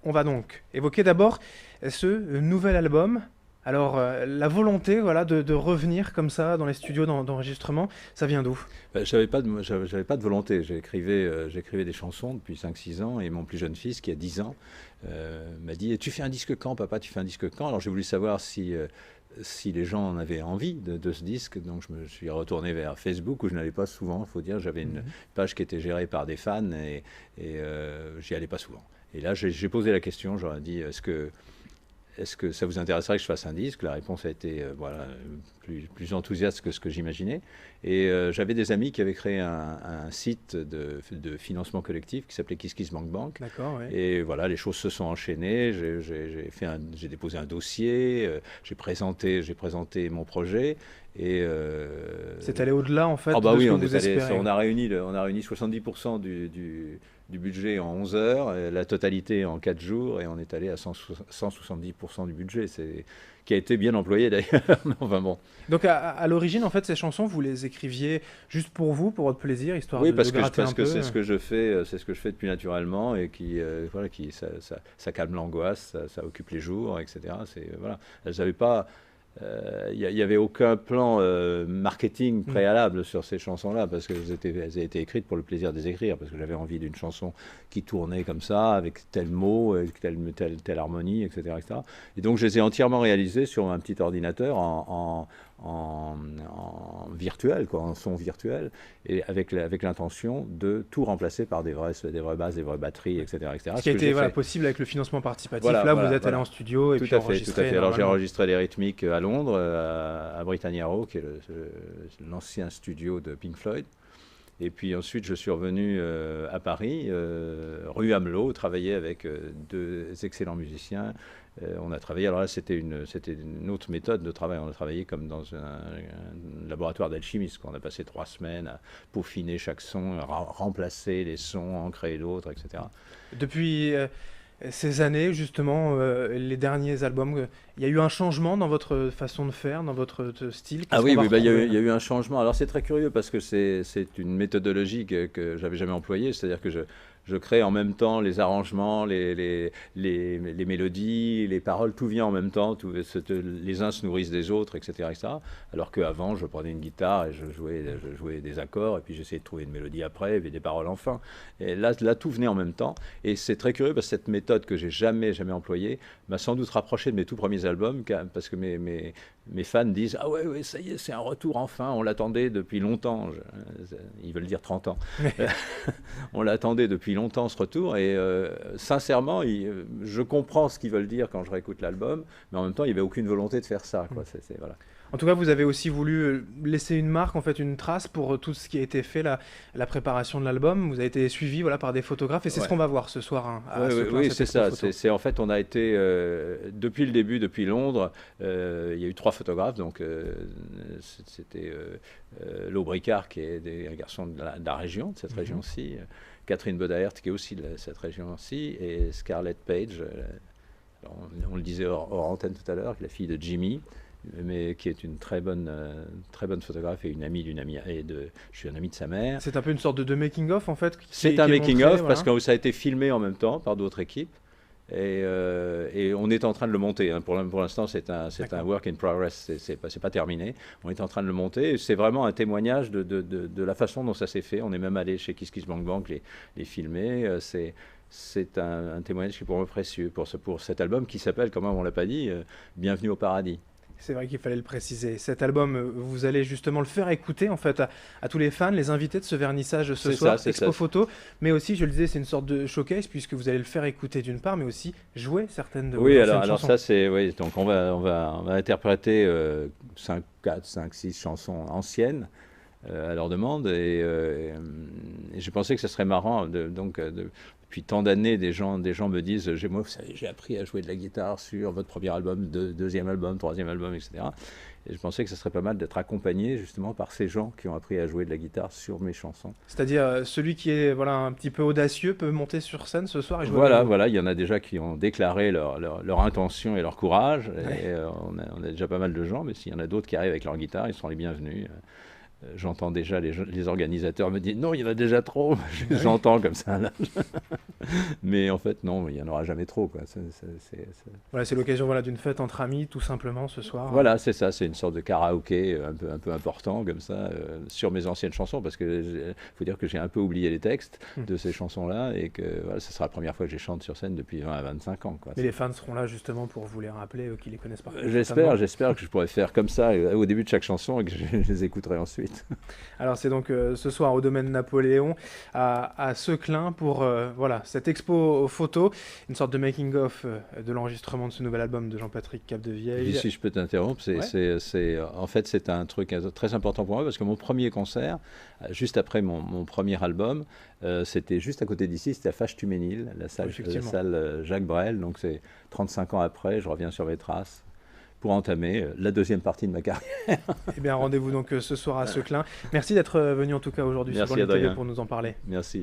On va donc évoquer d'abord ce nouvel album. Alors, la volonté voilà, de revenir comme ça dans les studios d'enregistrement, ça vient d'où? J'avais pas de volonté. J'écrivais des chansons depuis 5 6 ans et mon plus jeune fils, qui a 10 ans, m'a dit: Tu fais un disque quand, papa? Tu fais un disque quand? Alors j'ai voulu savoir si les gens en avaient envie de ce disque. Donc je me suis retourné vers Facebook, où je n'allais pas souvent, il faut dire. J'avais une Mhm. page qui était gérée par des fans et j'y allais pas souvent. Et là, j'ai posé la question, j'aurais dit: est-ce que ça vous intéresserait que je fasse un disque? La réponse a été voilà, plus enthousiaste que ce que j'imaginais. Et j'avais des amis qui avaient créé un site de financement collectif qui s'appelait KissKissBankBank. D'accord, oui. Et voilà, les choses se sont enchaînées. J'ai déposé un dossier, j'ai présenté mon projet. Et C'est allé au-delà en ah fait bah de ce oui, que vous espérez. on a réuni 70% du budget en 11 heures, et la totalité en 4 jours, et on est allé à 170% du budget, qui a été bien employé d'ailleurs. Mais enfin bon. Donc à l'origine, en fait, ces chansons, vous les écriviez juste pour vous, pour votre plaisir, histoire Oui, de gratter un parce que peu. c'est ce que je fais depuis naturellement, et voilà, ça calme l'angoisse, ça occupe les jours, etc. Voilà. J'avais pas, il n'y avait aucun plan marketing Mm. préalable sur ces chansons-là, parce qu'elles avaient été écrites pour le plaisir de les écrire, parce que j'avais envie d'une chanson qui tournait comme ça, avec tel mot, avec telle harmonie, etc., etc. Et donc je les ai entièrement réalisées sur un petit ordinateur en virtuel, quoi, en son virtuel, et avec l'intention de tout remplacer par des vraies basses, des vraies batteries, etc., etc. Ce qui Ce a que été j'ai voilà, fait. possible avec le financement participatif. Voilà, Là, vous voilà, êtes allé en voilà. studio et Tout puis à fait, tout à enregistré fait. Alors j'ai normalement. enregistré les rythmiques à Londres, à Britannia Row, qui est l'ancien studio de Pink Floyd. Et puis ensuite, je suis revenu à Paris, rue Amelot, travailler avec deux excellents musiciens. On a travaillé, alors là, c'était une autre méthode de travail. On a travaillé comme dans un laboratoire d'alchimiste, quoi. On a passé 3 semaines à peaufiner chaque son, remplacer les sons, en créer d'autres, etc. Depuis ces années, justement, les derniers albums, il y a eu un changement dans votre façon de faire, dans votre style. Ah Qu'est-ce qu'on oui, va oui, bah, retrouver il là? y a eu un changement. Alors c'est très curieux, parce que c'est une méthodologie que j'avais jamais employée. C'est-à-dire que je crée en même temps les arrangements, les mélodies, les paroles, tout vient en même temps. Les uns se nourrissent des autres, etc., etc. Alors qu'avant, je prenais une guitare et je jouais des accords, et puis j'essayais de trouver une mélodie après, et puis des paroles enfin. Et là, tout venait en même temps. Et c'est très curieux, parce que cette méthode que j'ai jamais employée m'a sans doute rapproché de mes tout premiers albums, parce que mes fans disent: Ah ouais, ouais, ça y est, c'est un retour enfin, on l'attendait depuis longtemps. Ils veulent dire 30 ans. On l'attendait depuis longtemps, ce retour, et sincèrement, je comprends ce qu'ils veulent dire quand je réécoute l'album, mais en même temps, il n'y avait aucune volonté de faire ça, quoi. Voilà. En tout cas, vous avez aussi voulu laisser une marque, en fait, une trace pour tout ce qui a été fait, la préparation de l'album. Vous avez été suivi voilà, par des photographes et c'est ce Ouais. qu'on va voir ce soir hein, Oui, à ce oui, plan, oui, cette c'est expo ça. photo. En fait, on a été, depuis le début, depuis Londres, il y a eu 3 photographes. Donc, c'était Lo Bricard, qui est un garçon de la région, de cette Mhm. région-ci, Catherine Bodaert, qui est aussi de cette région-ci, et Scarlett Page, alors, on le disait hors antenne tout à l'heure, qui est la fille de Jimmy, mais qui est une très bonne photographe, et une amie d'une amie, je suis un ami de sa mère. C'est un peu une sorte de making-of, en fait, C'est un qui est montré. making-of, parce Voilà. que ça a été filmé en même temps par d'autres équipes. Et on est en train de le monter, hein. Pour l'instant, c'est un D'accord. work in progress, c'est pas terminé. On est en train de le monter. C'est vraiment un témoignage de la façon dont ça s'est fait. On est même allé chez KissKissBankBank les filmer. C'est un témoignage qui est pour moi précieux pour cet album, qui s'appelle, comme on ne l'a pas dit, Bienvenue au paradis. C'est vrai qu'il fallait le préciser. Cet album, vous allez justement le faire écouter en fait à tous les fans, les invités de ce vernissage ce C'est ça, soir, c'est ça. expo photo, mais aussi, je le disais, c'est une sorte de showcase puisque vous allez le faire écouter d'une part, mais aussi jouer certaines de vos Oui, anciennes alors chansons. ça, oui, donc on va interpréter 5, 4, 5, 6 chansons anciennes, à leur demande, et j'ai pensé que ce serait marrant. Depuis tant d'années, des gens me disent: Moi, vous savez, j'ai appris à jouer de la guitare sur votre premier album, deuxième album, troisième album, etc. Et je pensais que ce serait pas mal d'être accompagné justement par ces gens qui ont appris à jouer de la guitare sur mes chansons. C'est-à-dire celui qui est voilà un petit peu audacieux peut monter sur scène ce soir et jouer avec Voilà, vous. voilà, il y en a déjà qui ont déclaré leur intention et leur courage. Ouais. Et on a déjà pas mal de gens, mais s'il y en a d'autres qui arrivent avec leur guitare, ils sont les bienvenus. j'entends déjà les organisateurs me dire non, il y en a déjà trop. J'entends comme ça là. Mais en fait, non, il n'y en aura jamais trop, quoi. Voilà, c'est l'occasion voilà, d'une fête entre amis, tout simplement, ce soir. Voilà, c'est ça, c'est une sorte de karaoké un peu important, comme ça, sur mes anciennes chansons, parce que faut dire que j'ai un peu oublié les textes de ces chansons-là, et que voilà, ce sera la première fois que je les chante sur scène depuis 20 à 25 ans, quoi. Mais les fans seront là justement pour vous les rappeler, eux qui les connaissent pas. J'espère que je pourrai faire comme ça au début de chaque chanson et que je les écouterai ensuite. Alors c'est donc ce soir au domaine Napoléon à Seclin pour voilà, cette expo photo, une sorte de making-of de l'enregistrement de ce nouvel album de Jean-Patrick Capdevieille. Si je peux t'interrompre, en fait c'est un truc très important pour moi parce que mon premier concert, juste après mon premier album, c'était juste à côté d'ici, c'était à Fâche-Tuménil, la salle Jacques Brel, donc c'est 35 ans après, je reviens sur mes traces pour entamer la deuxième partie de ma carrière. Eh bien, rendez-vous donc ce soir à Seclin. Merci d'être venu en tout cas aujourd'hui sur Bonne TV pour nous en parler. Merci.